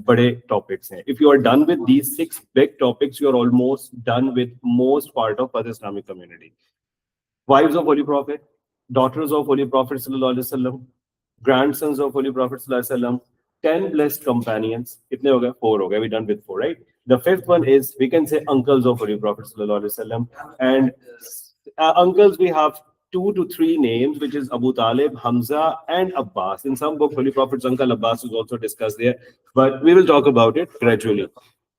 बड़े टॉपिक्स हैं. If you are done with these 6 big topics, you are almost done with most part of First Islamic community. Wives of Holy Prophet, daughters of Holy Prophet sallallahu alaihi wasallam, grandsons of Holy Prophet sallallahu alaihi wasallam, 10 blessed companions. कितने हो गए? 4 हो गए. We done with 4, right? The 5th one is, we can say, uncles of Holy Prophet sallallahu alaihi wasallam. And uncles, we have 2 to 3 names, which is Abu Talib, Hamza, and Abbas. In some book, Holy Prophet's uncle Abbas is also discussed there, but we will talk about it gradually.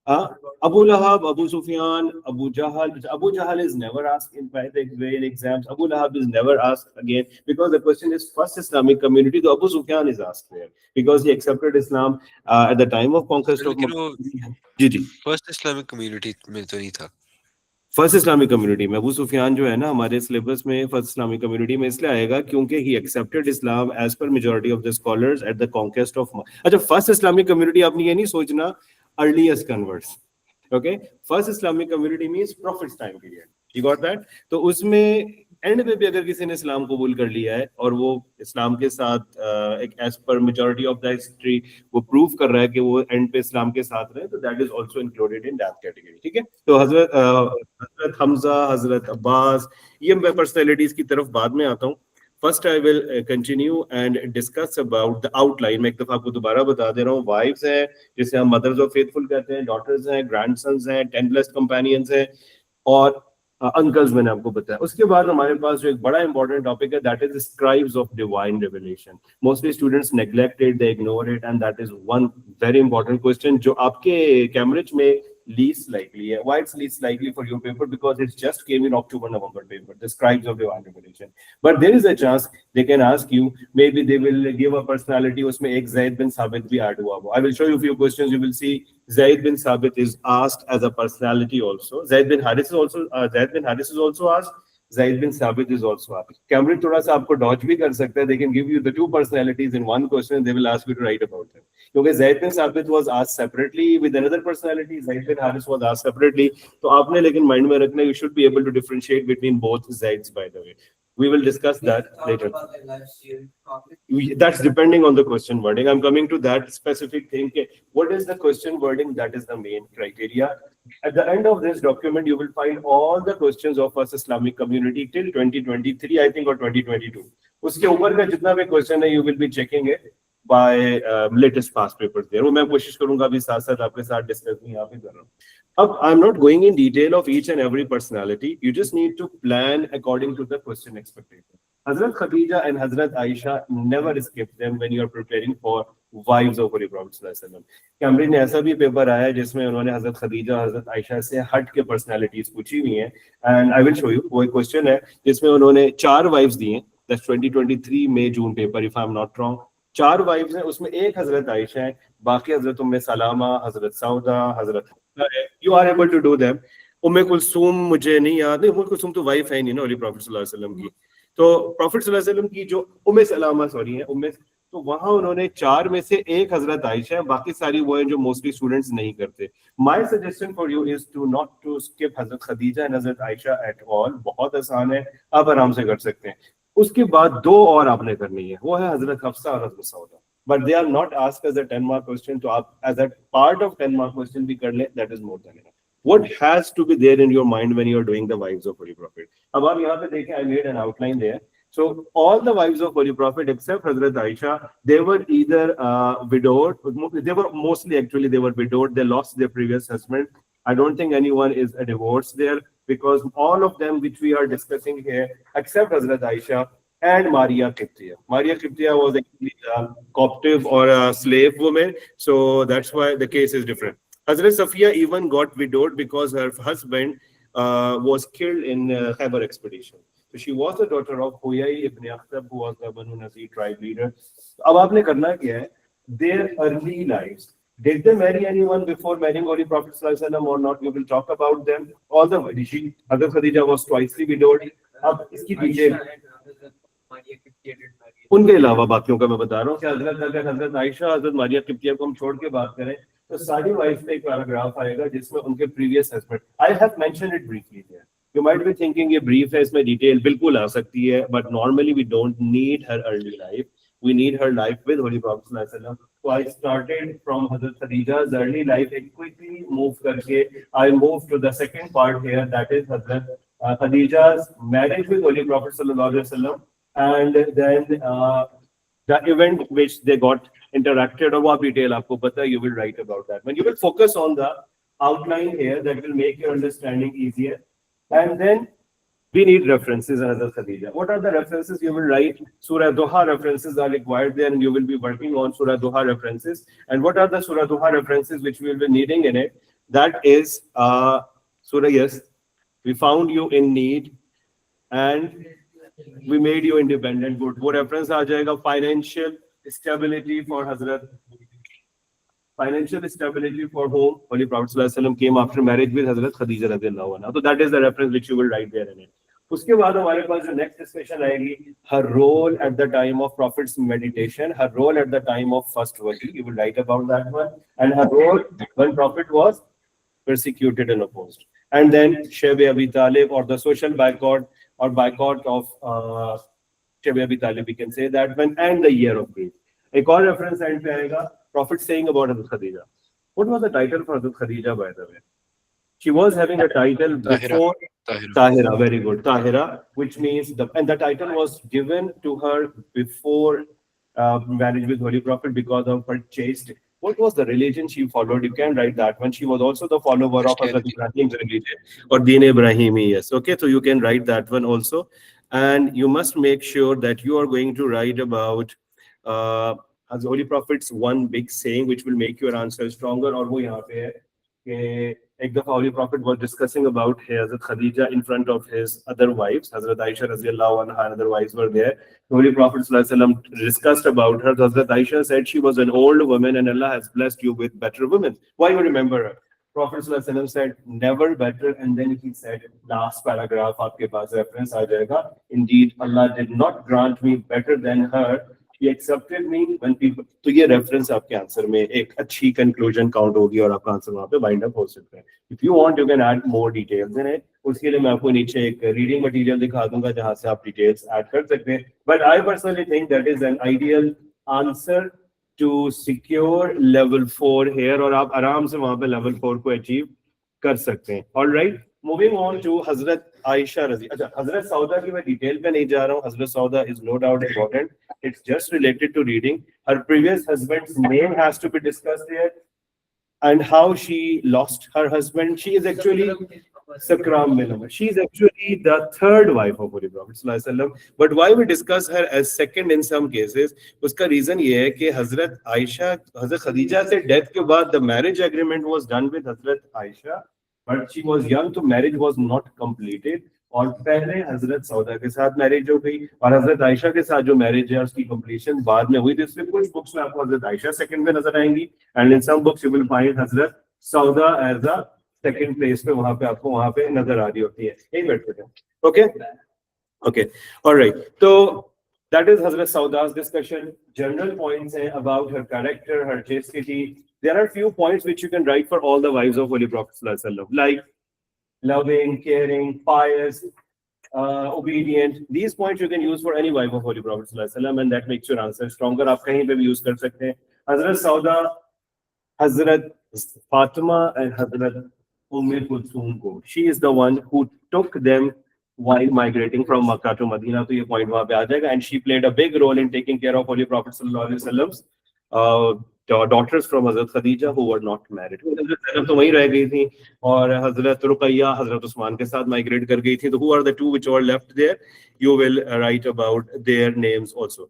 Abu Lahab, Abu Sufyan, Abu Jahl. Abu Jahl is never asked in in exams. Abu Lahab is never asked again, because the question is first Islamic community. So Abu Sufyan is asked there because he accepted Islam at the time of conquest of Makkah. First Islamic community में तो नहीं था. First Islamic community में अबू सुफियान जो है ना, हमारे syllabus में फर्स्ट इस्लामिक कम्युनिटी में इसलिए आएगा क्योंकि he accepted Islam as per majority of the scholars at the conquest of. अच्छा, फर्स्ट इस्लामिक कम्युनिटी आपने ये नहीं सोचना earliest converts. Okay, first Islamic community means prophet's time period. You got that? तो उसमें एंड पे भी अगर किसी ने इस्लाम कबूल कर लिया है और वो इस्लाम के साथ एक as per majority of the history वो प्रूव कर रहा है कि वो एंड पे इस्लाम के साथ रहे, तो that is also included in that category. ठीक है, तो हजरत हमजा, हजरत अब्बास, ये मैं पर्सनैलिटीज की तरफ बाद में आता हूँ. First I will continue and discuss about the outline. मैं एक दफा आपको दोबारा बता दे रहा हूँ. वाइफ्स हैं जिसे हम मदर्स ऑफ फेथफुल कहते हैं, डॉटर्स हैं, ग्रैंडसन्स हैं, 10 ब्लेस्ड कंपेनियंस हैं, और अंकल्स मैंने आपको बताया. उसके बाद हमारे पास जो एक बड़ा इंपॉर्टेंट टॉपिक है, that is scribes of divine revelation. Mostly students neglect it, they ignore it, and that is one very important question जो आपके कैम्ब्रिज में least likely. Why it's least likely for your paper? Because it just came in October November paper, the scribes of divine revelation. But there is a chance they can ask you, maybe they will give a personality, usme ek Zaid bin Sabit bhi add hua ho. I will show you a few questions. You will see Zaid bin Sabit is asked as a personality also. Zaid bin Haris is also asked. Zaid bin Sabit is also asked. Cambridge थोड़ा सा आपको dodge भी कर सकता है. They can give you the 2 personalities in one question and they will ask you to write about them. क्योंकि Zaid bin Sabit was asked separately with another personality. Zaid bin Haris was asked separately. तो आपने लेकिन mind में रखना, you should be able to differentiate between both Zaids, by the way. We will discuss that later. That's depending on the question wording. I'm coming to that specific thing. What is the question wording? That is the main criteria. At the end of this document, you will find all the questions of First Islamic community till 2023, I think, or 2022. उसके ऊपर का जितना भी question है, you will be checking it by latest past papers there. वो मैं कोशिश करूंगा अभी साथ साथ आपके साथ डिस्कस भी यहाँ पे कर रहा हूँ. अब I'm not going in detail of each and every personality. You just need to plan according to the question expectation. Hazrat Khadija and Hazrat Aisha, never skip them when you are preparing for wives of Holy Prophet sallallahu alaihi wasallam. Cambridge ने ऐसा भी paper आया है जिसमें उन्होंने हजरत खदीजा, हजरत आयशा से हट के पर्सनालिटीज पूछी हुई हैं. And I will show you. वो एक क्वेश्चन है जिसमें उन्होंने 4 वाइफ्स दी हैं. दैट्स 2023 में June paper, if I am not wrong. 4 wifes हैं, उसमें एक हजरत आयशा है, बाकी हजरत उम्मे सलामा, Hazrat Sauda, Hazrat you are able to do them. Umme Kulsoom मुझे नहीं याद. नहीं, उम्मे कुलसूम तो वाइफ है नहीं ना होली प्रॉफिट सल्लल्लाहु अलैहि वसल्लम की. तो प्रॉफिट सल्लल्लाहु अलैहि वसल्लम की जो उम्मे सलामा सॉरी है उम्मे, तो वहां उन्होंने 4 में से एक हजरत आयशा है, बाकी सारी वो हैं जो मोस्टली स्टूडेंट्स नहीं करते. My suggestion for you is to not to skip हजरत Khadija and Hazrat Ayesha at all. बहुत आसान है, आप आराम से कर सकते हैं. उसके बाद 2 और आपने करनी है, वो है हजरत हफ्सा और हजरत सौदा. But they are not asked as a 10 mark question, तो आप as a part of 10 mark question भी कर लें, that is more than enough. What has to be there in your mind when you are doing the wives of Holy Prophet? अब आप यहाँ पे देखें, I made an outline there. So all the wives of Holy Prophet except Hazrat Aisha, they were either widowed. They were mostly actually they were widowed. They lost their previous husband. I don't think anyone is a divorce there, because all of them which we are discussing here, except Hazrat Aisha and Maria Qibtiyya. Maria Qibtiyya was actually a captive or a slave woman, so that's why the case is different. Hazrat Safiya even got widowed because her husband was killed in Khyber expedition. So she was the daughter of Huyay ibn Akhtab, who was the Banu Nazir tribe leader. अब आपने करना क्या है? Their early lives. Did they marry anyone before marrying Holy Prophet sallallahu alaihi wasallam or not? We will talk about them. All the Hazrat Khadija was twicely widowed. अब इसकी detail उनके अलावा बाकियों का मैं बता रहा हूँ कि हजरत आयशा, हजरत मारिया किब्तिया को हम छोड़ के बात करें तो सारी वाइफ में एक पैराग्राफ आएगा जिसमें उनके previous husband. I have mentioned it briefly there. You might be thinking ये ब्रीफ है, इसमें डिटेल बिल्कुल आ सकती है, but normally we don't need her early life. we need her life with Holy Prophet Sallallahu Alaihi Wasallam. So I started from Hazrat Khadija's early life and quickly moved karke. I moved to the second part here, that is Hazrat Khadija's marriage with Holy Prophet Sallallahu Alaihi Wasallam, and then the event which they got interacted, or what detail aapko pata, you will write about that. When you will focus on the outline here, that will make your understanding easier. And then we need references in Hazrat Khadija. What are the references you will write? Surah Duha references are required there, and you will be working on Surah Duha references. And what are the Surah Duha references which we will be needing in it? That is Surah Yes, we found you in need, and we made you independent. Good. वो reference आ जाएगा. Financial stability for Hazrat. Financial stability for whom Holy Prophet Sallallahu Alaihi Wasallam came after marriage with Hazrat Khadija radiallahu anha. So that is the reference which you will write there in it. उसके बाद हमारे पास जो next discussion आएगी, her role at the time of Prophet's meditation, her role at the time of first wahi. You will write about that one, and her role when Prophet was persecuted and opposed. And then Sheb Abi Talib, or the social boycott or boycott of Sheb Abi Talib, we can say that one, and the year of grief. एक और reference end पे आएगा, Prophet saying about Hazrat Khadija. What was the title for Hazrat Khadija, by the way? She was having a title before Tahira, very good, Tahira, which means and the title was given to her before marriage with Holy Prophet because of her chaste. What was the religion she followed? You can write that one. She was also the follower of Hazrat Ibrahim's religion, or Deen Ibrahimi, yes. Okay, so you can write that one also. And you must make sure that you are going to write about as Holy Prophet's one big saying which will make your answer stronger. Or wo yahan pe hai कि एक दफा Holy Prophet was discussing about Hazrat Khadija in front of his other wives. Hazrat Aisha radiallahu anha and other wives were there. Holy Prophet sallallahu alaihi wasallam discussed about her. Hazrat Aisha said she was an old woman and Allah has blessed you with better women. Why you remember her? Prophet sallallahu alaihi wasallam said never better, and then he said last paragraph aapke paas reference aa jayega. Indeed, Allah did not grant me better than her. He accepted me when people. तो ये reference आपके answer में एक अच्छी conclusion count होगी और आपका answer वहाँ पे wind up हो सकता है. If you want, you can add more details in it. उसके लिए मैं आपको नीचे एक reading material दिखा दूंगा जहाँ से आप details add कर सकते हैं. But I personally think that is an ideal answer to secure level 4 here, और आप आराम से वहाँ पे level 4 को achieve कर सकते हैं. All right. Moving on to Hazrat Aisha Razi. अच्छा, Hazrat Sauda की मैं detail पे नहीं जा रहा हूँ. Hazrat Sauda is no doubt important. It's just related to reading. Her previous husband's name has to be discussed here, and how she lost her husband. She is actually Sakram bin Umar. She is actually the third wife of Holy Prophet Sallallahu Alaihi Wasallam. But why we discuss her as second in some cases? उसका reason ये है कि Hazrat Aisha, Hazrat Khadija से death के बाद the marriage agreement was done with Hazrat Aisha. But she was young, so marriage was not completed. और पहले हजरत सौदा के साथ मैरिज हो गई, और हजरत आयशा के साथ जो मैरिज है उसकी कंप्लीशन बाद में हुई. तो इसमें कुछ बुक्स में आपको हजरत आयशा सेकंड में नजर आएंगी, and in some books you will find हजरत Sauda as a second place पे वहां पे आपको वहां पे नजर आ रही होती है. यही बैठते थे. Okay okay alright. तो that is Hazrat Sauda's discussion. General points about her character, her chastity. There are few points which you can write for all the wives of Holy Prophet Sallallahu Alaihi Wasallam, like loving, caring, pious, obedient. These points you can use for any wife of Holy Prophet Sallallahu Alaihi Wasallam, and that makes your answer stronger. आप कहीं पे भी use कर सकते हैं. Hazrat Sauda, Hazrat Fatima, and Hazrat Kulthum को. She is the one who took them while migrating from Makkah to Medina. तो ये point वहाँ पे आ जाएगा. And she played a big role in taking care of Holy Prophet Sallallahu Alaihi Wasallam's daughters from Hazrat Khadija who were not married. Hazrat Zainab तो वहीं रह गई थी, और Hazrat Ruqayya Hazrat Usman के साथ migrate कर गई थी. तो who are the two which were left there? You will write about their names also.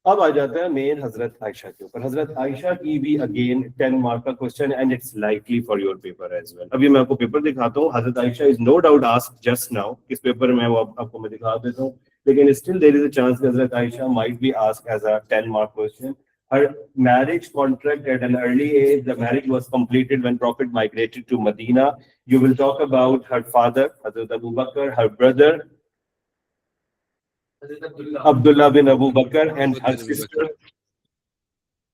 अब आ जाता है मेन हजरत आयशा के ऊपर. हजरत आयशा की भी अगेन 10 मार्क का question, and it's likely for your paper as well. अभी मैं आपको पेपर दिखाता हूँ. Hazrat Aisha is no doubt asked just now. इस पेपर में वो आपको मैं दिखा देता हूँ, लेकिन still there is a chance Hazrat Aisha might be asked as a 10 mark question. Her marriage contract at an early age, the marriage was completed when Prophet migrated to Medina. You will talk about her father, Hazrat Abu Bakr, her brother, Abdullah bin Abu Bakr, and her sister.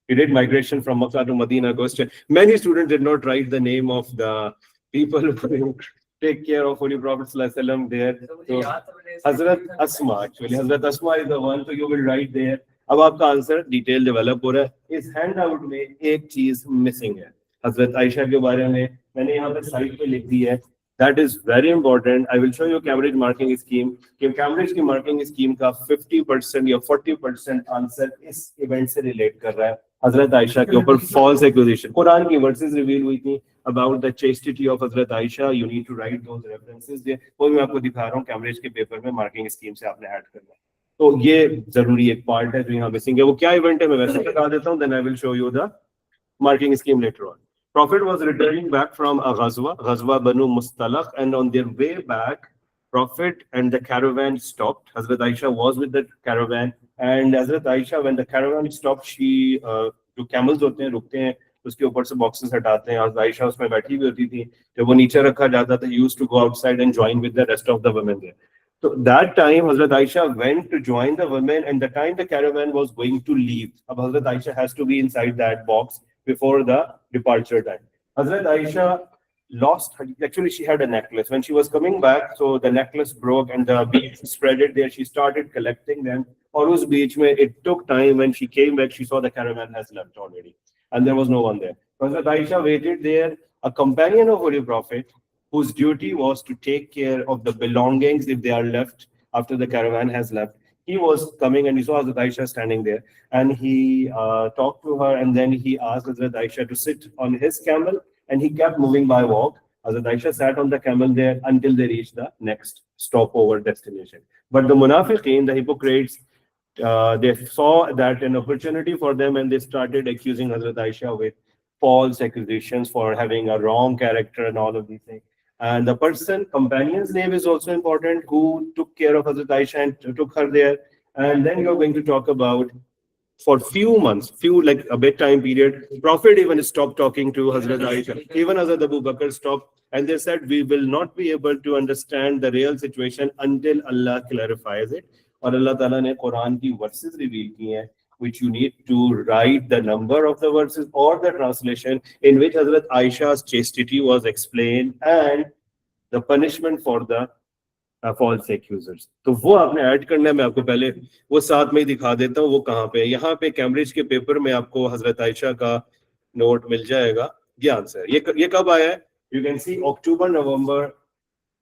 He did migration from Makkah to Medina. Question. Many students did not write the name of the people who take care of Holy Prophet Sallallahu Alaihi Wasallam there. So Hazrat Asma, actually, Hazrat Asma is the one, so you will write there. अब आपका answer detail develop हो रहा है। इस hand out में एक चीज missing है हजरत आयशा के बारे में, मैंने यहाँ पे साइड पे लिख दी है। That is very important. I will show you Cambridge marking scheme कि कैम्ब्रिज की मार्किंग स्कीम का 50% या 40% आंसर इस इवेंट से रिलेट कर रहा है। हजरत आयशा के ऊपर फॉल्स एक्यूजेशन, कुरान की वर्सेस रिवील हुई थी अबाउट द चेस्टिटी ऑफ हजरत Aisha, you need to write those references, वो मैं आपको दिखा रहा हूँ कैम्ब्रिज के पेपर में मार्किंग स्कीम से आपने ऐड करना है। तो ये जरूरी एक पार्ट है जो यहाँ मिसिंग है। वो क्या इवेंट है मैं वैसे बता देता हूँ, then I will show you the marking scheme later on. Prophet was returning back from a Ghazwa Banu Mustalaq, and on their way back, Prophet and the caravan stopped. Hazrat Aisha was with the caravan, and Hazrat Aisha, when the caravan stopped, she जो camels होते हैं रुकते हैं, उसके ऊपर से boxes हटाते हैं, Hazrat Aisha उसमें बैठी हुई होती थी, जब वो नीचे रखा जाता था, used to go outside and join with the rest of the women there. So that time Hazrat Aisha went to join the women, and the time the caravan was going to leave, अब Hazrat Aisha has to be inside that box before the departure time. Hazrat Aisha lost her, actually she had a necklace. When she was coming back, so the necklace broke and the beads spread it there. She started collecting them. Or us beach mein, it took time. When she came back, she saw the caravan has left already. And there was no one there. Hazrat Aisha waited there. A companion of Holy Prophet, whose duty was to take care of the belongings if they are left after the caravan has left. He was coming and he saw Hazrat Aisha standing there, and he talked to her, and then he asked Hazrat Aisha to sit on his camel, and he kept moving by walk. Hazrat Aisha sat on the camel there until they reached the next stopover destination. But the munafiqeen, the hypocrites, they saw that an opportunity for them, and they started accusing Hazrat Aisha with false accusations for having a wrong character and all of these things. And the person, companion's name is also important, who took care of Hazrat Aisha and took her there. And then you're going to talk about, for few months, like a bit time period, Prophet even stopped talking to Hazrat Aisha. Even Hazrat Abu Bakr stopped. And they said, we will not be able to understand the real situation until Allah clarifies it. और Allah Ta'ala ने कुरान की verses reveal की हैं, which you need to write the number of the verses or the translation in which Hazrat Aisha's chastity was explained and the punishment for the false accusers. तो वो आपने add करना है, मैं आपको पहले वो साथ में ही दिखा देता हूँ वो कहाँ पे है। यहाँ पे कैम्ब्रिज के पेपर में आपको हजरत आयशा का नोट मिल जाएगा। ये आंसर ये कब आया है? You can see October, November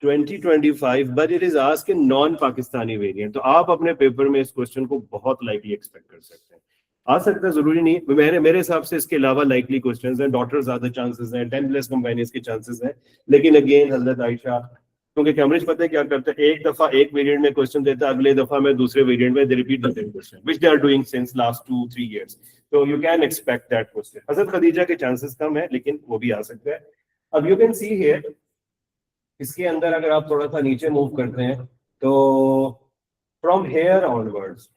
2025, but it is asked in non-Pakistani variant. तो आप अपने पेपर में इस क्वेश्चन को बहुत लाइकली एक्सपेक्ट कर सकते हैं। आ सकता है, जरूरी नहीं। मेरे हिसाब से इसके अलावा लाइकली क्वेश्चंस हैं, डॉटर ज्यादा चांसेस हैं, 10+ कंपेनियंस के चांसेस हैं। लेकिन अगेन हजरत आयशा, क्योंकि कैम्ब्रिज पता है क्या करता है, एक दफा एक वेरिएंट में क्वेश्चन देता है, अगले दफा में दूसरे वेरिएंट में they repeat the same question, which they are doing since last 2-3 years. तो you can expect that question. Hazrat Khadija के चांसेस कम है, लेकिन वो भी आ सकता है। अब यू कैन सी हियर, इसके अंदर अगर आप थोड़ा सा नीचे मूव करते हैं तो फ्रॉम हेयर ऑनवर्ड्स,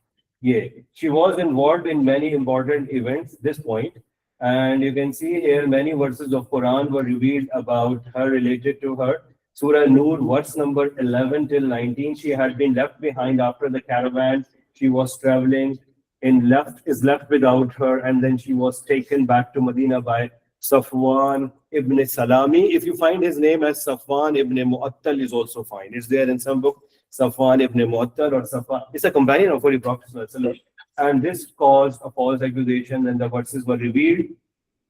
ये she was involved in many important events this point, and you can see here many verses of Quran were revealed about her related to her. Surah Nur, verse number 11 till 19, she had been left behind after the caravan she was traveling is left without her, and then she was taken back to Medina by Safwan ibn Salami. If you find his name as Safwan ibn Mu'attal is also fine. It's there in some book, Safwan ibn Mu'attal or Safwan. It's a companion of Holy Prophet Sallallahu Alaihi Wasallam. And this caused a false accusation, and the verses were revealed.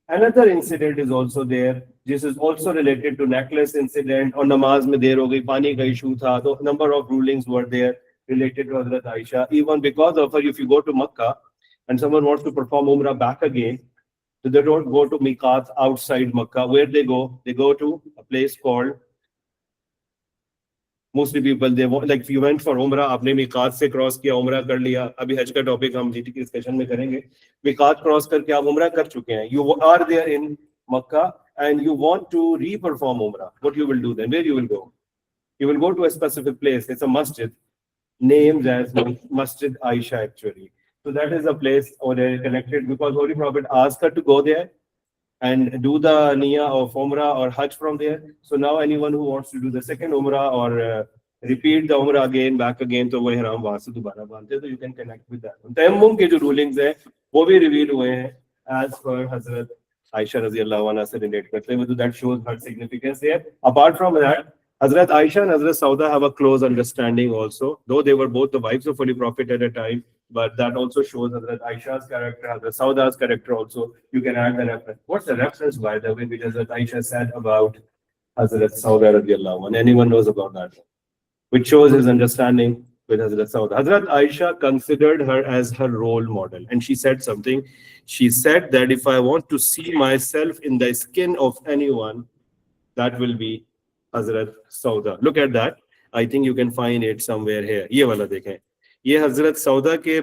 Another incident is also there. This is also related to necklace incident. और नमाज में देर हो गई, पानी का issue था, तो number of rulings were there related to Hazrat Aisha. Even because of her, if you go to Makkah and someone wants to perform Umrah back again, so they don't go to Miqat outside Makkah. Where they go? They go to a place called, mostly people, they want, like if you went for Umrah, आपने Miqat से cross किया, Umrah कर लिया, अभी हज का topic हम GT की डिस्कशन में करेंगे, Miqat cross करके आप Umrah कर चुके हैं, you are there in Makkah and you want to re-perform Umrah. What you will do then? Where you will go? You will go to a specific place. It's a masjid named as Masjid Aisha actually. So that is a place or they're connected because Holy Prophet asked her to go there and do the niyyah of Umrah or Hajj from there. So now anyone who wants to do the second Umrah or repeat the Umrah again, back again, तो वो ihram वहाँ से दोबारा बांधते हैं, तो you can connect with that. तयम्मुम के जो rulings हैं वो भी reveal हुए हैं as per Hazrat Aisha रज़ियल्लाहु अन्हा से relate करते हैं, so that shows her significance there. Apart from that, Hazrat Aisha and Hazrat Sauda have a close understanding also, though they were both the wives of Holy Prophet at a time. but that also shows Hazrat Aisha's character, Hazrat Sauda's character also. You can add the reference. What's the reference, by the way, which Hazrat Aisha said about Hazrat Sauda radiallahu anha? Anyone knows about that? Which shows his understanding with Hazrat Sauda. Hazrat Aisha considered her as her role model, and she said something. She said that if I want to see myself in the skin of anyone, that will be Hazrat Sauda. Look at that. I think you can find it somewhere here. ये वाला देखें. ये हजरत सौदा के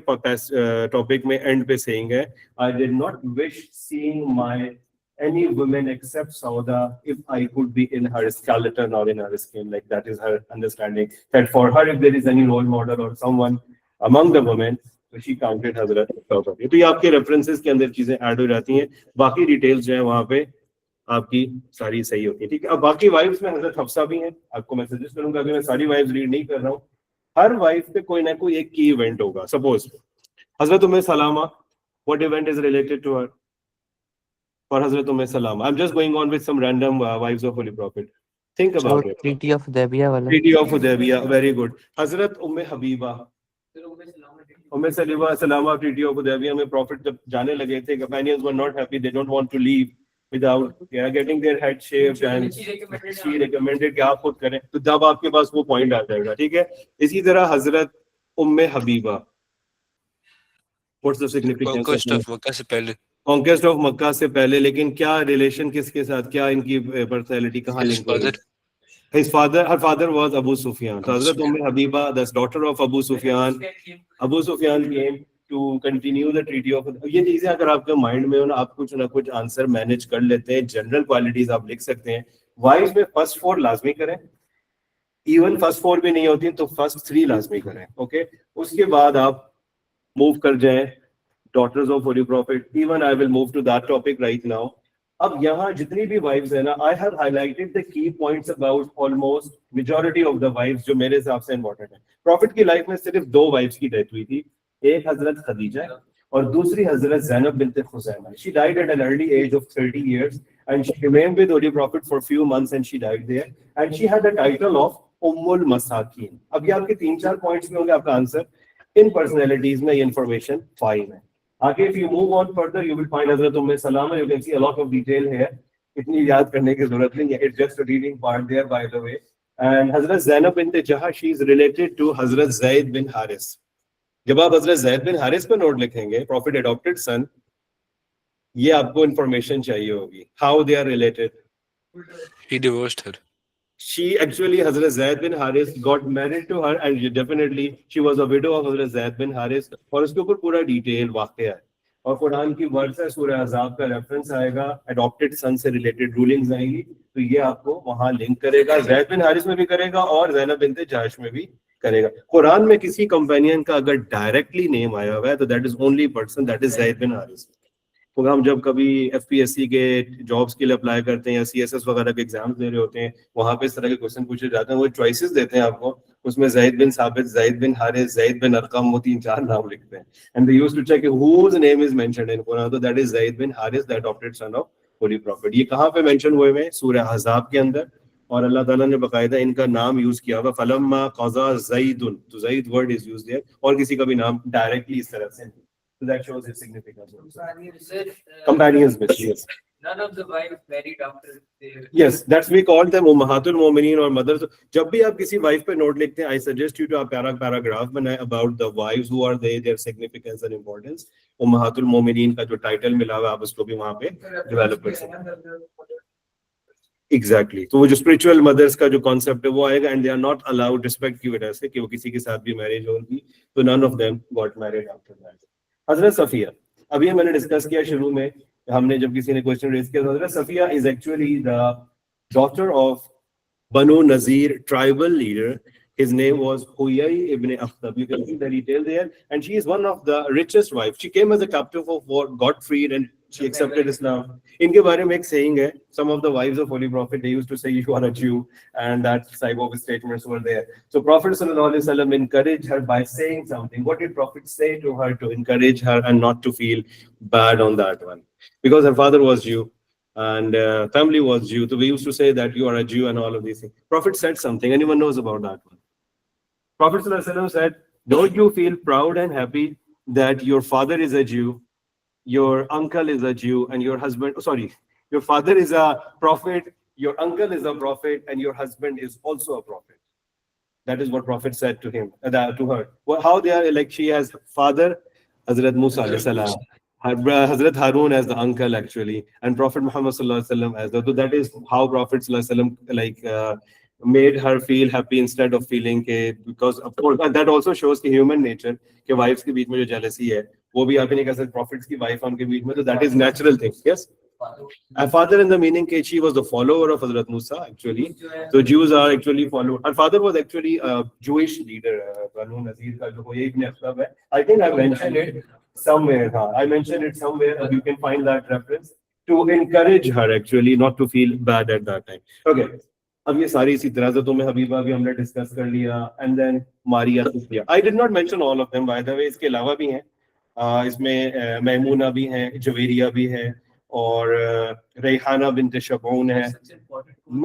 topic में and पे saying है, I did not wish seeing my any woman except Sauda if I could be in her skeleton or in her skin. Like that is her understanding. That for her, if there is any role model or someone among the women, so she counted Hazrat Sauda. तो ये आपके references के अंदर चीजें add हो जाती हैं. बाकी डिटेल्स जो है वहाँ पे आपकी सारी सही होती है. ठीक है. अब बाकी वाइफ्स में हजरत हफ्सा भी हैं. आपको मैं सजेस्ट करूंगा, अभी मैं सारी वाइफ्स रीड नहीं कर रहा हूँ. हर वाइफ पे कोई ना कोई एक की इवेंट होगा. Suppose Hazrat Umme सलामा, what event is related to her? For Hazrat Umm Salama. I'm just going on with some random wives of Holy Prophet. Think about it. Treaty of Hudaybiyah wala. Treaty of Hudaybiyah, very good. Hazrat Umm Habiba. Umm Salama, Treaty of Hudaybiyah में Prophet जब जाने लगे थे, companions were not happy. They don't want to leave without getting their head shaved, and she recommended कि आप खुद करें. तो जब आपके पास वो point आ जाएगा, ठीक है. इसी तरह Hazrat Umm Habiba. What's the significance? Conquest of Makkah से पहले. कॉन्क्वेस्ट ऑफ मक्का से पहले, लेकिन क्या रिलेशन किसके साथ, क्या इनकी पर्सनैलिटी कहाँ लिंक हो रही है? His father, her father was Abu Sufyan. So Hazrat Umm Habiba, the daughter of Abu Sufyan came to continue the treaty of. ये चीजें अगर आपके माइंड में हो ना, आप कुछ ना कुछ आंसर मैनेज कर लेते हैं. जनरल क्वालिटीज आप लिख सकते हैं. वाइज में फर्स्ट 4 लाजमी करें. इवन फर्स्ट 4 भी नहीं होती तो फर्स्ट 3 लाजमी करें. ओके, उसके बाद आप मूव कर जाएं daughters of Holy Prophet. Even I will move to that topic right now. अब यहाँ जितनी भी wives है ना, I have highlighted the key points about almost majority of the wives जो मेरे हिसाब से important है. Prophet की life में सिर्फ 2 wives की death हुई थी. एक हजरत खदीजा और दूसरी हजरत Zainab bint खुज़ैमा. She died at an early age of 30 years and she remained with Holy Prophet for a few months and she died there. And she had the title of Ummul Masakin. अब ये आपके 3-4 points में होंगे आपका answer. इन personalities में ये information fine है. Okay, if you move on further, you will find Hazrat Umm Salama. You can see a lot of detail here. इतनी याद करने की जरूरत नहीं है. It's just a reading part there, by the way. And Hazrat Zainab bint Jaha, she is related to Hazrat Zaid bin Haris. जब आप Hazrat Zaid bin Haris पे नोट लिखेंगे, Prophet adopted son, ये आपको information चाहिए होगी. How they are related? He divorced her. She actually, Hazrat Zaid bin Haris got married to her and definitely she was a widow of Hazrat Zaid bin Haris. और उसके ऊपर पूरा detail वाक़या है. और कुरान की वर्ड्स है, सूरह अहज़ाब का रेफरेंस आएगा, अडॉप्टेड सन से रिलेटेड रूलिंग्स आएंगी, तो ये आपको वहां लिंक करेगा. ज़ैद बिन हारिस में भी करेगा और ज़ैनब बिन्त जहश में भी करेगा. कुरान में किसी कंपेनियन का अगर डायरेक्टली नेम आया हुआ है तो that is only person, that is Zaid bin Haris. तो हम जब कभी एफपीएससी के जॉब्स के लिए अप्लाई करते हैं या सीएसएस वगैरह के एग्जाम्स दे रहे होते हैं, वहां पे इस तरह के क्वेश्चन पूछे जाते हैं, वो चॉइसेस देते हैं आपको, उसमें ज़ैद बिन साबित, ज़ैद बिन हारिस, ज़ैद बिन अरकम, वो 3-4 नाम लिखते हैं. And they used to check whose name is mentioned in Quran, तो that is Zaid bin Haris, the adopted son of holy prophet. ये कहाँ पे मेंशन हुए हैं? सूरह अहज़ाब के अंदर. और अल्लाह ताला ने बकायदा इनका नाम यूज किया हुआ, फलम्मा क़ज़ा ज़ैदुन, तो ज़ैद वर्ड इज यूज्ड देयर, और किसी का भी नाम डायरेक्टली इस तरह से. So that shows its significance. Companions with, yes. None of the wives married after their. Yes, that's we call them Ummahatul Mu'minin or mothers. So, जब भी आप किसी wife पे note लिखते हैं, I suggest you to आप paragraph बनाएं about the wives, who are they, their significance and importance. Ummahatul Mu'minin का जो title मिला हुआ है, आप उसको भी वहाँ पे develop कर सकते हैं. Exactly. तो वो जो spiritual mothers का जो concept है वो आएगा, and they are not allowed respect की वजह से कि वो किसी के साथ भी marriage होगी, तो none of them got married after that. हजरत सफिया, अभी मैंने डिस्कस किया शुरू में, हमने जब किसी ने क्वेश्चन रेज किया, हजरत Safia is actually the daughter of Banu Nazir tribal leader. His name was Huyay ibn Akhtab. You can see the detail there. And she is one of the richest wives. She came as a captive of war, got freed, and she accepted Islam. इनके बारे में एक saying है. Some of the wives of Holy Prophet, they used to say, "You are a Jew," and that type of statements were there. So Prophet ﷺ encouraged her by saying something. What did Prophet say to her to encourage her and not to feel bad on that one? Because her father was Jew and family was Jew. So we used to say that you are a Jew and all of these things. Prophet said something. Anyone knows about that one? Prophet ﷺ said, "Don't you feel proud and happy that your father is a Jew, your uncle is a Jew, and your husband, your father is a prophet, your uncle is a prophet, and your husband is also a prophet. That is what Prophet said to him, to her. Well, how they are, like, she has father, Hazrat Musa alayhi salam, Hazrat Harun as the uncle actually, and Prophet Muhammad sallallahu alaihi wasallam as the. So that is how Prophet sallallahu alaihi wasallam made her feel happy instead of feeling ke, because of course and that also shows the human nature कि wives के बीच में जो jealousy है वो भी आप नहीं कह सकते prophets की wife उनके बीच में, तो that is natural thing. Yes. A father in the meaning that she was the follower of Hazrat Musa actually. So Jews are actually followed. Her father was actually a Jewish leader. Banu Nazir ka jo ye ibn Akhtab hai. I think I mentioned it somewhere. I mentioned it somewhere. You can find that reference to encourage her actually not to feel bad at that time. Okay. अब ये सारी इसी तराजतों में Habiba भी हमने discuss कर लिया, and then Maria Sufiya. I did not mention all of them by the way. इसके अलावा भी हैं, इसमें मैमूना भी है, जवेरिया भी है, और रेहाना बिन्त शबून है.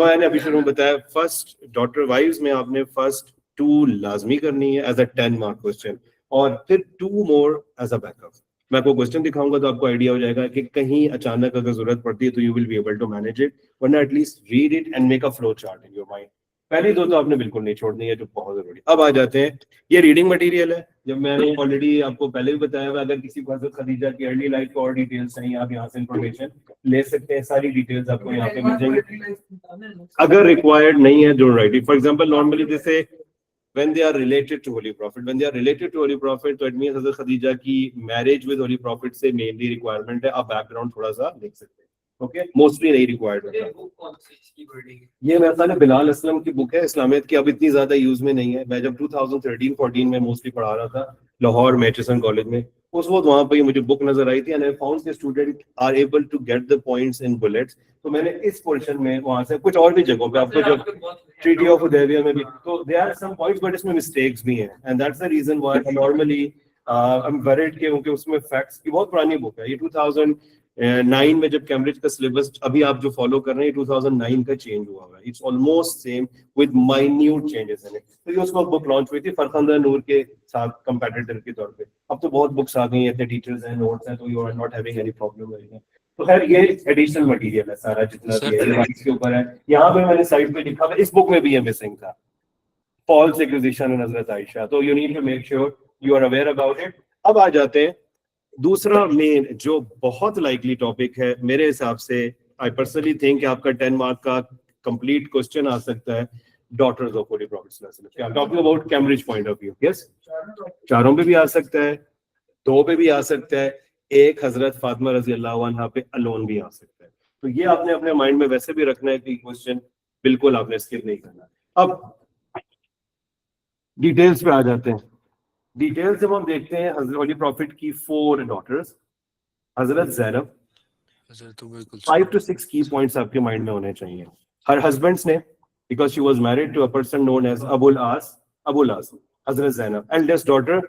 मैंने अभी शुरू में बताया फर्स्ट डॉटर वाइव्स में आपने फर्स्ट 2 लाजमी करनी है एज अ 10 मार्क क्वेश्चन, और फिर 2 मोर एज अ बैकअप. मैं आपको क्वेश्चन दिखाऊंगा तो आपको आइडिया हो जाएगा कि कहीं अचानक अगर जरूरत पड़ती है तो you will be able to manage it, वरना at least read it and make a flow chart in your mind. पहली 2 तो आपने बिल्कुल नहीं छोड़नी है, जो बहुत जरूरी. अब आ जाते हैं, ये रीडिंग मटेरियल है. जब मैंने ऑलरेडी आपको पहले भी बताया हुआ, अगर किसी को हज़रत खदीजा की अर्ली लाइफ को और डिटेल्स चाहिए आप यहाँ से इंफॉर्मेशन ले सकते हैं. सारी डिटेल्स आपको यहाँ पे मिल जाएंगे. अगर रिक्वायर्ड नहीं है don't write it. For example normally जैसे when they are related to Holy Prophet, तो it means Hazrat Khadija की marriage with Holy Prophet से mainly requirement है. आप background थोड़ा सा देख सकते हैं. Okay, mostly नहीं required होता. ये मेरे ख्याल है बिलाल असलम की बुक है इस्लामियत की, अब इतनी ज्यादा यूज में नहीं है. मैं जब 2013-14 में मोस्टली पढ़ा रहा था लाहौर मैचसन कॉलेज में, उस वक्त वहां पर मुझे बुक नजर आई थी, and I found the student are able to get the points in bullets. तो मैंने इस पोर्शन में वहां से कुछ और भी जगहों पे आपको जब ट्रीटी ऑफ हुदैबिया में भी, तो there are some points but इसमें मिस्टेक्स भी हैं, and that's the reason why normally I am worried क्योंकि उसमें फैक्ट्स की बहुत पुरानी बुक है. ये 2009 में जब कैम्ब्रिज का सिलेबस अभी आप जो फॉलो कर रहे हैं 2009 का चेंज हुआ है. It's almost same with minute changes in it. तो ये उसको बुक लॉन्च हुई थी फरखंदा नूर के साथ कंपेटिटर के तौर पे. अब तो बहुत बुक्स आ गई हैं, इतने टीचर्स हैं, नोट्स हैं, तो you are not having any problem. तो खैर ये एडिशनल मटेरियल है सारा जितना भी है इसके ऊपर है. यहाँ पे मैंने साइड पे लिखा था, इस बुक में भी ये मिसिंग था, फॉल्स एक्यूजेशन इन हजरत आयशा. तो you need to make sure you are aware about it. अब आ जाते हैं दूसरा मेन जो बहुत लाइकली टॉपिक है मेरे हिसाब से. आई पर्सनली थिंक आपका 10 मार्क का कंप्लीट क्वेश्चन आ सकता है, डॉटर्स ऑफ होली प्रॉफेट सल्लल्लाहु अलैहि वसल्लम. I am talking about Cambridge point of view. Yes, चारों पे भी आ सकता है, 2 पे भी आ सकता है, एक हजरत फातिमा रजी अल्लाह अन्हा पे अलोन भी आ सकता है. तो ये आपने अपने माइंड में वैसे भी रखना है कि क्वेश्चन बिल्कुल आपने स्किप नहीं करना. अब डिटेल्स पे आ जाते हैं. डिटेल्स जब हम देखते हैं हजरत होली प्रॉफिट की 4 डॉटर्स, हजरत ज़ैनब, 5 to 6 की पॉइंट्स आपके माइंड में होने चाहिए. हर हस्बैंड्स ने, because she was married to a person known as Abul Aas, Hazrat Zainab eldest daughter.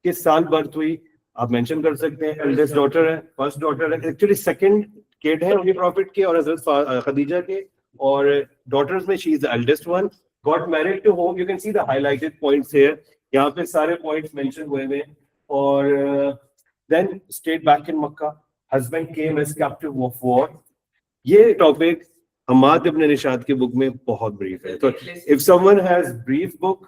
किस साल बर्थ हुई आप मेंशन कर सकते हैं. एल्डेस्ट डॉटर है, फर्स्ट डॉटर है, एक्चुअली सेकंड किड है होली प्रॉफिट के और हजरत खदीजा के, और डॉटर्स में she is the eldest one. Got married to home. You can see the highlighted points here. यहाँ पे सारे पॉइंट्स मेंशन हुए हुए. और then stayed back in Mecca. Husband came as captive of war. ये टॉपिक हमाद इब्न निशात की book में बहुत ब्रीफ है. तो if someone has brief book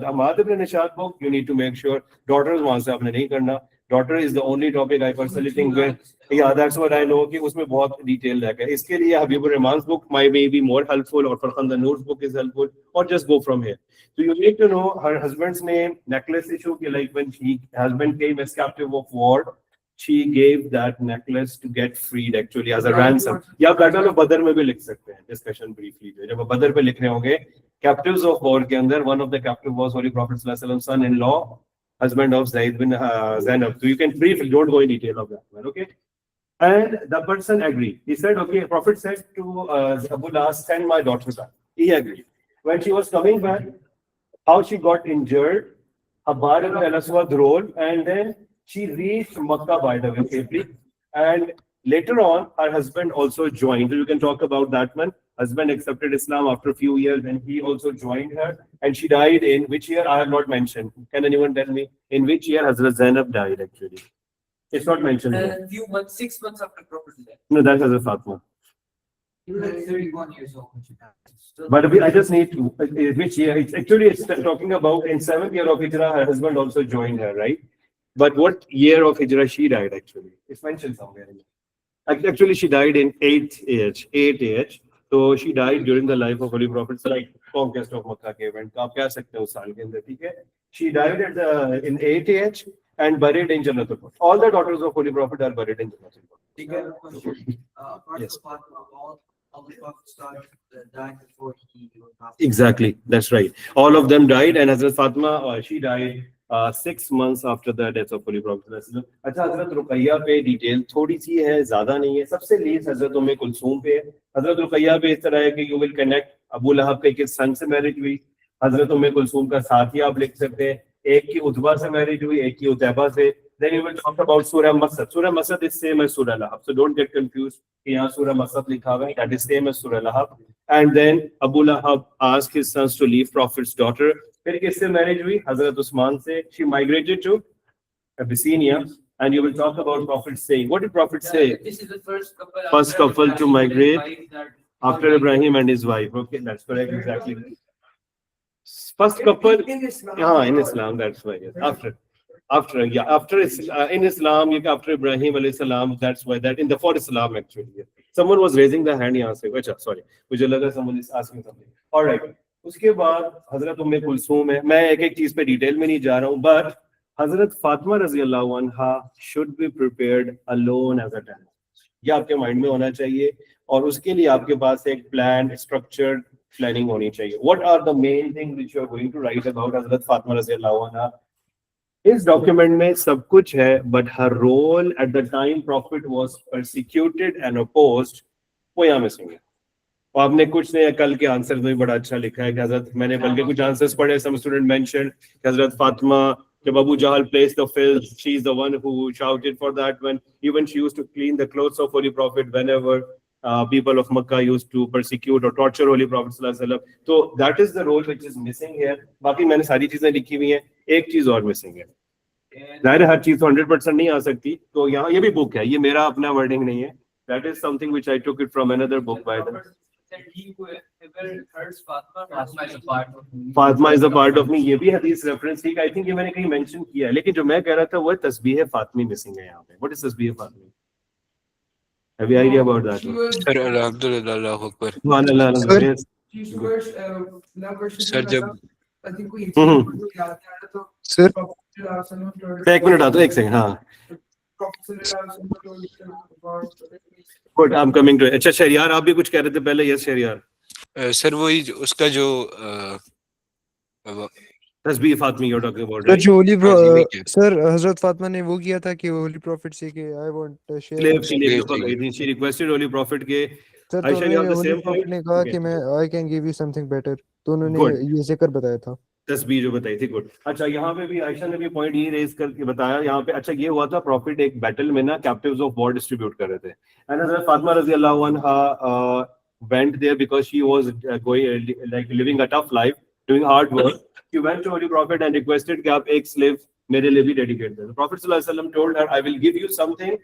Hammad Ibn Nishat book, you need to make sure daughters वहां से आपने नहीं करना. Daughter is the only topic I personally think with, yeah, that's what I know कि उसमें बहुत डिटेल है. इसके लिए Habibur रहमान's book might be more helpful, or Farkhanda Noor's book is helpful, or just go from here. So you need to know her husband's name, necklace issue, like when husband came as captive of war, she gave that necklace to get freed actually as a ransom. या battle of बदर में भी लिख सकते हैं discussion briefly. जब बदर पे लिख रहे होंगे कैप्टिव्स ऑफ वॉर के अंदर, one of the captive was holy prophet सल्लल्लाहु अलैहि वसल्लम son in law, husband of Zaid bin Zainab. So you can briefly, don't go in detail of that one, okay? And the person agreed. He said, okay, Prophet said to Abu Las, send my daughter back. He agreed. When she was coming back, how she got injured, Habbar ibn al-Aswad rolled, and then she reached Makkah by the way safely. And Later on, her husband also joined. So you can talk about that one. Husband accepted Islam after a few years, and he also joined her. And she died in which year? I have not mentioned. Can anyone tell me in which year Hazrat Zainab died? Actually, it's not mentioned here. A few months, 6 months after Prophet's death. No, that's Hazrat Fatima. He was like 31 years old when she died. Still- But I just need to which year? It's talking about in 7th year of Hijrah. Her husband also joined her, right? But what year of Hijrah she died? Actually, it's mentioned somewhere. Actually, she died in 8th age. 8th age. So she died during the life of Holy Prophet, like conquest of Makkah के event. आप कह सकते हो उस साल के अंदर, ठीक है? She died in 8th age and buried in Jannatul Firdaus. All the daughters of Holy Prophet are buried in Jannatul Firdaus. ठीक है? Yes. All the prophets died before he was passed. Exactly, that's right. All of them died, and Hazrat Fatima, she died 6 months after the death of Holy Prophet. अच्छा, हजरत रुकैया पे detail थोड़ी सी है, ज्यादा नहीं है. सबसे लीस्ट हजरत उम्मे कुलसूम पे है. हजरत रुकैया पे इस तरह है कि यू विल कनेक्ट अबू लहब के किस सन से मैरिज हुई. हजरत उम्मे कुलसूम का साथ ही आप लिख सकते हैं. एक की उतबा से मैरिज हुई, एक की उतैबा से. Then you will talk about Surah Masad. Surah Masad is same as Surah Lahab. So don't get confused. यहाँ Surah Masad लिखा हुआ है. That is same as Surah Lahab. And then Abu Lahab asked his sons to leave Prophet's daughter. फिर किससे marriage हुई? हजरत उस्मान से. She migrated to Abyssinia. And you will talk about Prophet saying. What did Prophet say? This is the first couple. First after couple to Ibrahim migrate and wife that- After Ibrahim and his wife. Okay, that's correct. Exactly. First couple. Yeah, in Islam. That's why. Yes. After in Islam, after Ibrahim alayhi salam, that's why that in the for Islam actually. Yeah. Someone was raising the hand यहाँ से. अच्छा, sorry. मुझे लगा someone is asking something. All right. उसके बाद हजरत उम्मे कुलसूम है. मैं एक एक चीज पे डिटेल में नहीं जा रहा हूँ, but हजरत फातिमा रजी अल्लाह अन्हा should be prepared alone as a tenant. ये आपके माइंड में होना चाहिए, और उसके लिए आपके पास एक प्लान, स्ट्रक्चर्ड प्लानिंग होनी चाहिए. What are the main things which you are going to write about हजरत फातिमा रजी अल्लाह अन्हा? इस डॉक्यूमेंट में सब कुछ है, but her role at the time prophet was persecuted and opposed, वो यहाँ मिसिंग है. और आपने कुछ नहीं, कल के आंसर में बड़ा अच्छा लिखा है कि हजरत, मैंने बल्कि कुछ आंसर्स पढ़े, सम स्टूडेंट मेंशन हजरत फातिमा जब Abu Jahl placed the filth, she is the one who shouted for that one. Even she used to clean the clothes of Holy Prophet whenever people of Makkah used to persecute or torture Holy Prophet sallallahu alaihi wasallam. So that is the role which is missing here. बाकी मैंने सारी चीजें लिखी हुई हैं, एक चीज और मिसिंग है. जाहिर है हर चीज तो 100% नहीं आ सकती, तो यहाँ ये भी बुक है, ये मेरा अपना वर्डिंग नहीं है. That is something which I took it from another book by the. That he whoever hurts Fatima, Fatima is a part of me. Fatima is a part of me, ये भी हदीस रेफरेंस थी. आई थिंक ये मैंने कहीं mention किया है, लेकिन जो मैं कह रहा था वो तस्बीह फातिमी मिसिंग है यहाँ पे. व्हाट इज तस्बीह फातिमी? Have you idea about that? Sir अल्हम्दुलिल्लाह, अल्लाहु अकबर. सुभान अल्लाह, अल्हम्दुलिल्लाह. सर जब सर एक मिनट आ, तो एक सेकंड. हाँ, good, I am coming to. अच्छा शहरियार, आप भी कुछ कह रहे थे पहले. यस शहरियार. सर वही उसका जो तस्बीह फातिमी you are talking about, sir जो होली फातिमी के सर हजरत फातिमा ने वो किया था कि होली प्रॉफिट से कि आई वांट स्लेव शेयर. के लिए जो गई थी, शी रिक्वेस्टेड होली प्रॉफिट के. सर तो Ayesha, you have the Holi same profit point? ने कहा Okay. कि मैं I can give you something better, तो उन्होंने Good. ये जिक्र बताया था. तस्बीह जो बताई थी. गुड. अच्छा, यहाँ पे भी आयशा ने भी पॉइंट ये रेज करके बताया यहाँ पे. अच्छा, ये हुआ था प्रॉफिट एक बैटल में ना कैप्टिव्स ऑफ वॉर डिस्ट्रीब्यूट कर रहे थे, एंड हजरत फातिमा रजी अल्लाह अन्हा went there because she was going like living a tough life, doing hard work. She went to Holy Prophet and requested कि आप एक slave मेरे लिए भी dedicate they. The Prophet sallallahu alaihi wasallam told her, I will give you something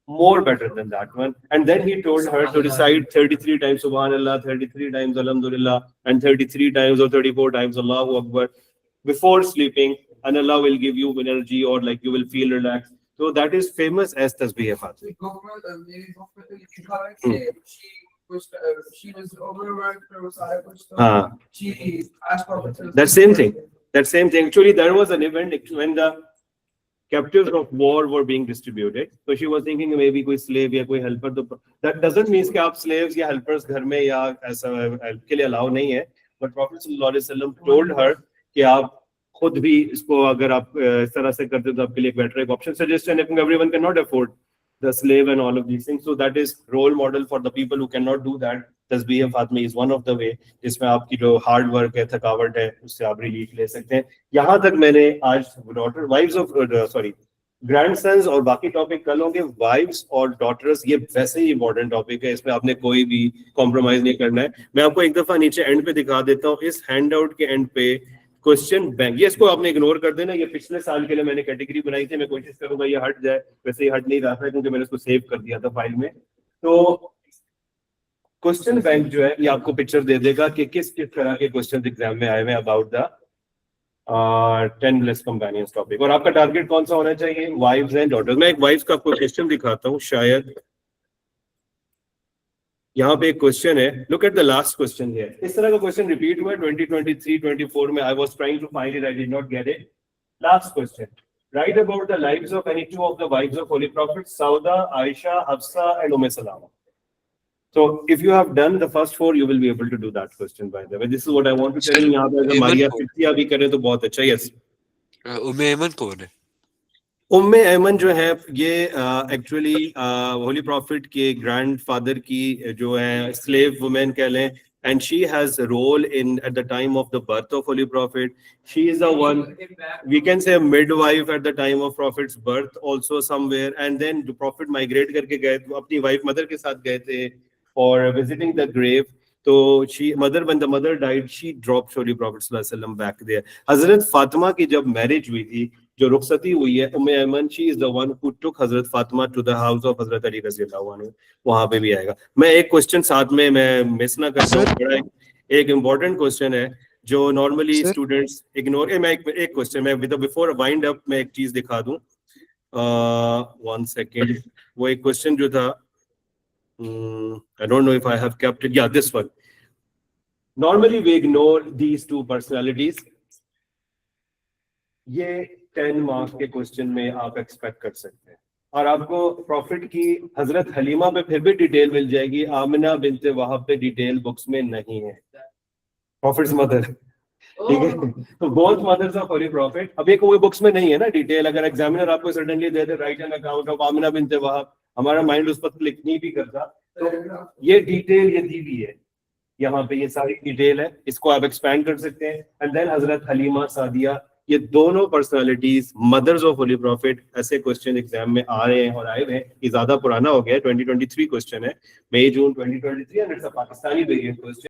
more better than that one. And then he told her to recite 33 times Subhanallah, 33 times Alhamdulillah, and 33 times or 34 times Allahu Akbar before sleeping, and Allah will give you energy, or like you will feel relaxed. So that is famous as Tasbih Fatimi. She was overworked. हाँ. She asked Prophet. That same thing. Actually, there was an event when the captives of war were being distributed. So she was thinking maybe कोई slave या कोई helper. तो that doesn't mean कि आप slaves या helpers घर में या ऐसा help के लिए allow नहीं है. But Prophet sallallahu alaihi wasallam told her कि आप खुद भी इसको अगर आप इस तरह से करते तो आपके लिए एक better एक option suggest. And I think everyone cannot afford the slave and all of these things. So that is role model for the people who cannot do that. तस्बीह Fatmi is one of the way जिसमें आपकी जो hard work है, थकावट है, उससे आप relief ले सकते हैं. यहाँ तक मैंने आज वाइव्स ऑफ ग्रैंडसन्स और बाकी टॉपिक कल होंगे। वाइफ्स और डॉटर्स ये वैसे ही इंपॉर्टेंट टॉपिक है, इसमें आपने कोई भी कॉम्प्रोमाइज नहीं करना है। मैं आपको एक दफा नीचे एंड पे दिखा देता हूँ, इस हैंडआउट के एंड पे क्वेश्चन बैंक, ये इसको आपने इग्नोर कर देना। ये पिछले साल के लिए मैंने कैटेगरी बनाई थी, मैं कोशिश करूंगा ये हट जाए, वैसे ही हट नहीं रहा था क्योंकि मैंने इसको सेव कर दिया था फाइल में। तो क्वेश्चन बैंक जो है ये आपको पिक्चर दे देगा कि किस किस तरह के क्वेश्चन एग्जाम में आए हुए हैं about the 10 less companions topic. और आपका टारगेट कौन सा होना चाहिए? Wives and daughters. मैं एक वाइफ्स का आपको क्वेश्चन दिखाता हूँ, शायद यहाँ पे एक क्वेश्चन है, look at the last question है। इस तरह का क्वेश्चन रिपीट हुआ है 2023-24 में। I was trying to find it, I did not get it. Last question, write about the lives of any two of the wives of holy prophet Sauda, Aisha, Hafsa and Umme Salama. So if you have done the first 4, you will be able to do that question, by the way. This is what I want to tell you. यहाँ पे अगर मारिया फिफ्तिया भी करे तो बहुत अच्छा। Yes, उम्मे ऐमन कौन है? उम्मे ऐमन जो है ये एक्चुअली होली प्रॉफिट के ग्रैंडफादर की जो है स्लेव वुमेन कह लें, and she has a role in at the time of the birth of holy prophet. She is the one, we can say, a midwife at the time of prophet's birth also somewhere, and then the prophet migrate करके गए, अपनी wife mother के साथ गए थे for visiting the grave. So when the mother died, she dropped holy prophet sallallahu alaihi wasallam back there. Hazrat Fatima की जब marriage हुई थी, जो रुखसती हुई है, उम्मे Ayman, she is the one who took Hazrat Fatima to the house of Hazrat Ali रज़ियल्लाहु अन्हु। वहां पे भी आएगा। मैं एक क्वेश्चन साथ में मैं मिस ना करता हूँ, बड़ा एक इम्पोर्टेंट क्वेश्चन है जो नॉर्मली स्टूडेंट्स इग्नोर। मैं एक क्वेश्चन, मैं बिफोर वाइंड अप मैं एक चीज दिखा दूं, 1 सेकेंड। वो एक क्वेश्चन जो था, I don't know if I have kept it. Yeah, this one. Normally we ignore these two personalities. ये 10 मार्क्स के क्वेश्चन में आप एक्सपेक्ट कर सकते हैं। और आपको प्रॉफिट की हजरत हलीमा पे फिर भी डिटेल मिल जाएगी, आमिना बिनते वहाब पे डिटेल बुक्स में नहीं है। प्रॉफिट्स मदर, ठीक है, तो both mothers of holy prophet. अब एक वो बुक्स में नहीं है ना डिटेल। अगर एग्जामिनर आपको सडनली दे दे write an account of Amina binte Wahab, हमारा माइंड उस पर क्लिक नहीं भी करता। तो ये डिटेल ये दी हुई है यहाँ पे, ये सारी डिटेल है, इसको आप एक्सपैंड कर सकते हैं। And then Hazrat Halima Sadia, ये दोनों personalities mothers of holy prophet, ऐसे क्वेश्चन एग्जाम में आ रहे हैं और आए हुए हैं। ये ज्यादा पुराना हो गया है, 2023 क्वेश्चन है, मई जून 2023, and it's a Pakistani variant question.